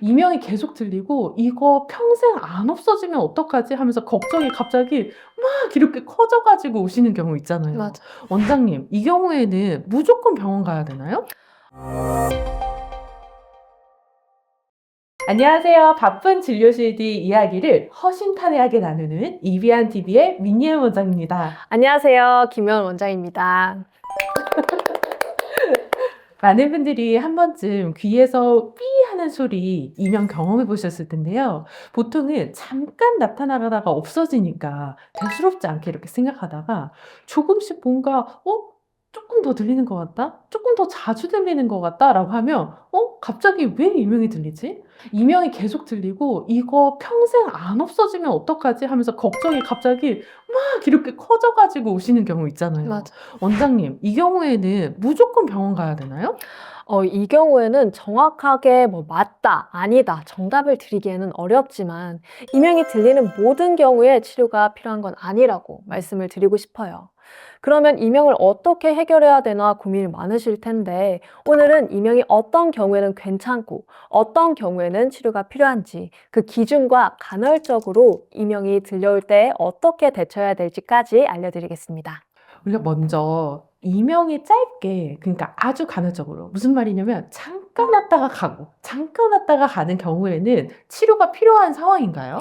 이명이 계속 들리고 '이거 평생 안 없어지면 어떡하지?' 하면서 걱정이 갑자기 막 이렇게 커져 가지고 오시는 경우 있잖아요. 맞아. 원장님, 이 경우에는 무조건 병원 가야 되나요? 안녕하세요. 바쁜 진료실 뒤 이야기를 허심탄회하게 나누는 이비한 TV의 민예은 원장입니다. 안녕하세요. 김연 원장입니다. 많은 분들이 한 번쯤 귀에서 삐 하는 소리 이명 경험해 보셨을 텐데요. 보통은 잠깐 나타나다가 없어지니까 대수롭지 않게 이렇게 생각하다가 조금씩 뭔가 조금 더 들리는 것 같다? 조금 더 자주 들리는 것 같다라고 하면 갑자기 왜 이명이 들리지? 이명이 계속 들리고 이거 평생 안 없어지면 어떡하지? 하면서 걱정이 갑자기 막 이렇게 커져 가지고 오시는 경우 있잖아요. 맞아. 원장님, 이 경우에는 무조건 병원 가야 되나요? 이 경우에는 정확하게 맞다, 아니다, 정답을 드리기에는 어렵지만 이명이 들리는 모든 경우에 치료가 필요한 건 아니라고 말씀을 드리고 싶어요. 그러면 이명을 어떻게 해결해야 되나 고민이 많으실 텐데 오늘은 이명이 어떤 경우에는 괜찮고 어떤 경우에는 치료가 필요한지 그 기준과 간헐적으로 이명이 들려올 때 어떻게 대처해야 될지까지 알려드리겠습니다. 우리가 먼저 이명이 짧게, 그러니까 아주 간헐적으로, 무슨 말이냐면 잠깐 왔다가 가고 잠깐 왔다가 가는 경우에는 치료가 필요한 상황인가요?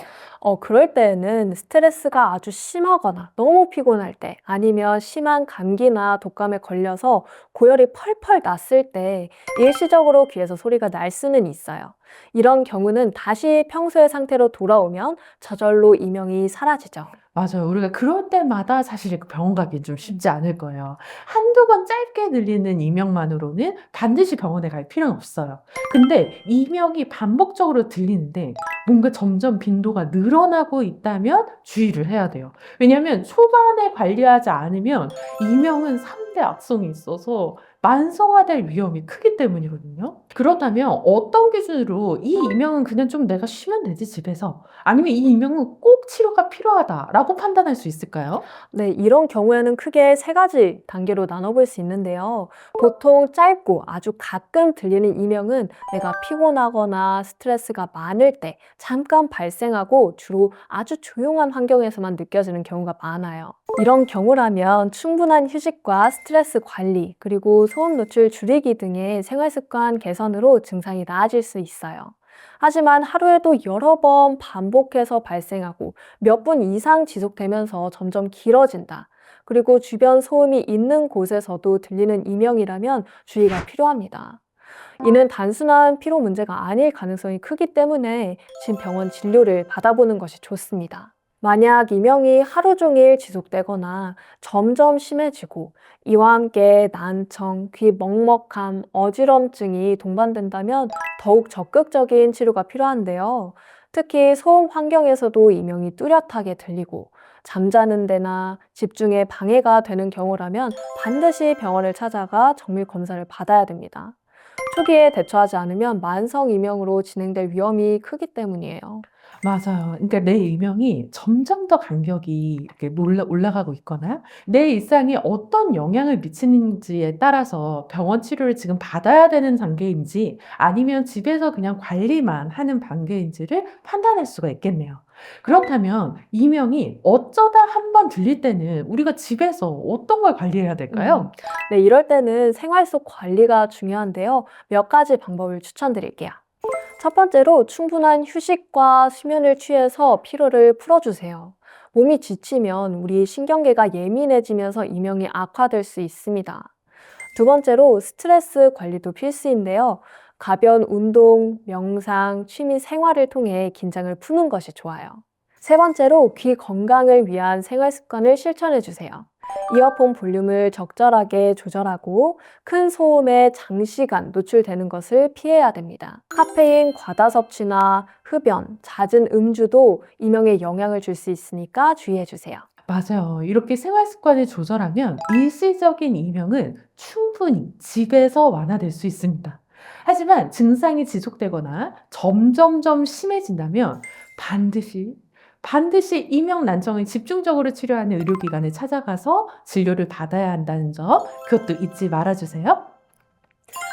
그럴 때에는 스트레스가 아주 심하거나 너무 피곤할 때 아니면 심한 감기나 독감에 걸려서 고열이 펄펄 났을 때 일시적으로 귀에서 소리가 날 수는 있어요. 이런 경우는 다시 평소의 상태로 돌아오면 저절로 이명이 사라지죠. 맞아요. 우리가 그럴 때마다 사실 병원 가기 좀 쉽지 않을 거예요. 한두 번 짧게 들리는 이명만으로는 반드시 병원에 갈 필요는 없어요. 근데 이명이 반복적으로 들리는데 뭔가 점점 빈도가 늘어나고 있다면 주의를 해야 돼요. 왜냐하면 초반에 관리하지 않으면 이명은 3대 악성이 있어서 만성화될 위험이 크기 때문이거든요. 그렇다면 어떤 기준으로 이 이명은 그냥 좀 내가 쉬면 되지 집에서, 아니면 이 이명은 꼭 치료가 필요하다라고 판단할 수 있을까요? 네, 이런 경우에는 크게 세 가지 단계로 나눠볼 수 있는데요. 보통 짧고 아주 가끔 들리는 이명은 내가 피곤하거나 스트레스가 많을 때 잠깐 발생하고 주로 아주 조용한 환경에서만 느껴지는 경우가 많아요. 이런 경우라면 충분한 휴식과 스트레스 관리, 그리고 소음 노출 줄이기 등의 생활 습관 개선으로 증상이 나아질 수 있어요. 하지만 하루에도 여러 번 반복해서 발생하고 몇 분 이상 지속되면서 점점 길어진다. 그리고 주변 소음이 있는 곳에서도 들리는 이명이라면 주의가 필요합니다. 이는 단순한 피로 문제가 아닐 가능성이 크기 때문에 지금 병원 진료를 받아보는 것이 좋습니다. 만약 이명이 하루 종일 지속되거나 점점 심해지고 이와 함께 난청, 귀 먹먹함, 어지럼증이 동반된다면 더욱 적극적인 치료가 필요한데요. 특히 소음 환경에서도 이명이 뚜렷하게 들리고 잠자는 데나 집중에 방해가 되는 경우라면 반드시 병원을 찾아가 정밀 검사를 받아야 됩니다. 초기에 대처하지 않으면 만성 이명으로 진행될 위험이 크기 때문이에요. 맞아요. 그러니까 내 이명이 점점 더 간격이 이렇게 올라가고 있거나 내 일상에 어떤 영향을 미치는지에 따라서 병원 치료를 지금 받아야 되는 단계인지 아니면 집에서 그냥 관리만 하는 단계인지를 판단할 수가 있겠네요. 그렇다면 이명이 어쩌다 한 번 들릴 때는 우리가 집에서 어떤 걸 관리해야 될까요? 네, 이럴 때는 생활 속 관리가 중요한데요. 몇 가지 방법을 추천드릴게요. 첫 번째로 충분한 휴식과 수면을 취해서 피로를 풀어주세요. 몸이 지치면 우리 신경계가 예민해지면서 이명이 악화될 수 있습니다. 두 번째로 스트레스 관리도 필수인데요. 가벼운 운동, 명상, 취미 생활을 통해 긴장을 푸는 것이 좋아요. 세 번째로 귀 건강을 위한 생활 습관을 실천해 주세요. 이어폰 볼륨을 적절하게 조절하고 큰 소음에 장시간 노출되는 것을 피해야 됩니다. 카페인 과다 섭취나 흡연, 잦은 음주도 이명에 영향을 줄 수 있으니까 주의해 주세요. 맞아요. 이렇게 생활 습관을 조절하면 일시적인 이명은 충분히 집에서 완화될 수 있습니다. 하지만 증상이 지속되거나 점점점 심해진다면 반드시 이명 난청을 집중적으로 치료하는 의료기관을 찾아가서 진료를 받아야 한다는 점, 그것도 잊지 말아주세요.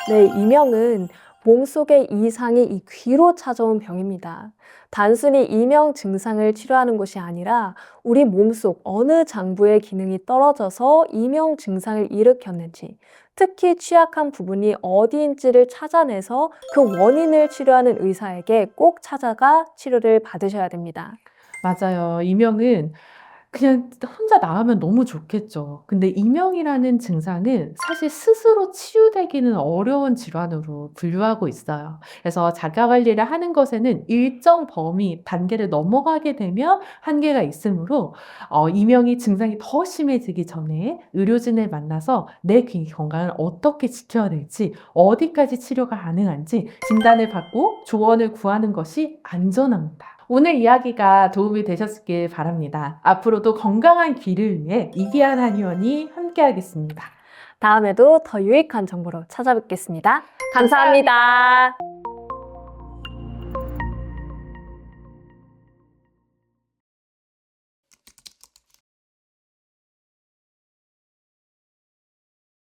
네, 이명은 몸속의 이상이 이 귀로 찾아온 병입니다. 단순히 이명 증상을 치료하는 것이 아니라 우리 몸속 어느 장부의 기능이 떨어져서 이명 증상을 일으켰는지, 특히 취약한 부분이 어디인지를 찾아내서 그 원인을 치료하는 의사에게 꼭 찾아가 치료를 받으셔야 됩니다. 맞아요. 이명은 그냥 혼자 나으면 너무 좋겠죠. 근데 이명이라는 증상은 사실 스스로 치유되기는 어려운 질환으로 분류하고 있어요. 그래서 자가 관리를 하는 것에는 일정 범위, 단계를 넘어가게 되면 한계가 있으므로 이명이 증상이 더 심해지기 전에 의료진을 만나서 내 귀 건강을 어떻게 지켜야 될지, 어디까지 치료가 가능한지 진단을 받고 조언을 구하는 것이 안전합니다. 오늘 이야기가 도움이 되셨길 바랍니다. 앞으로도 건강한 귀를 위해 이기한 한의원이 함께하겠습니다. 다음에도 더 유익한 정보로 찾아뵙겠습니다. 감사합니다.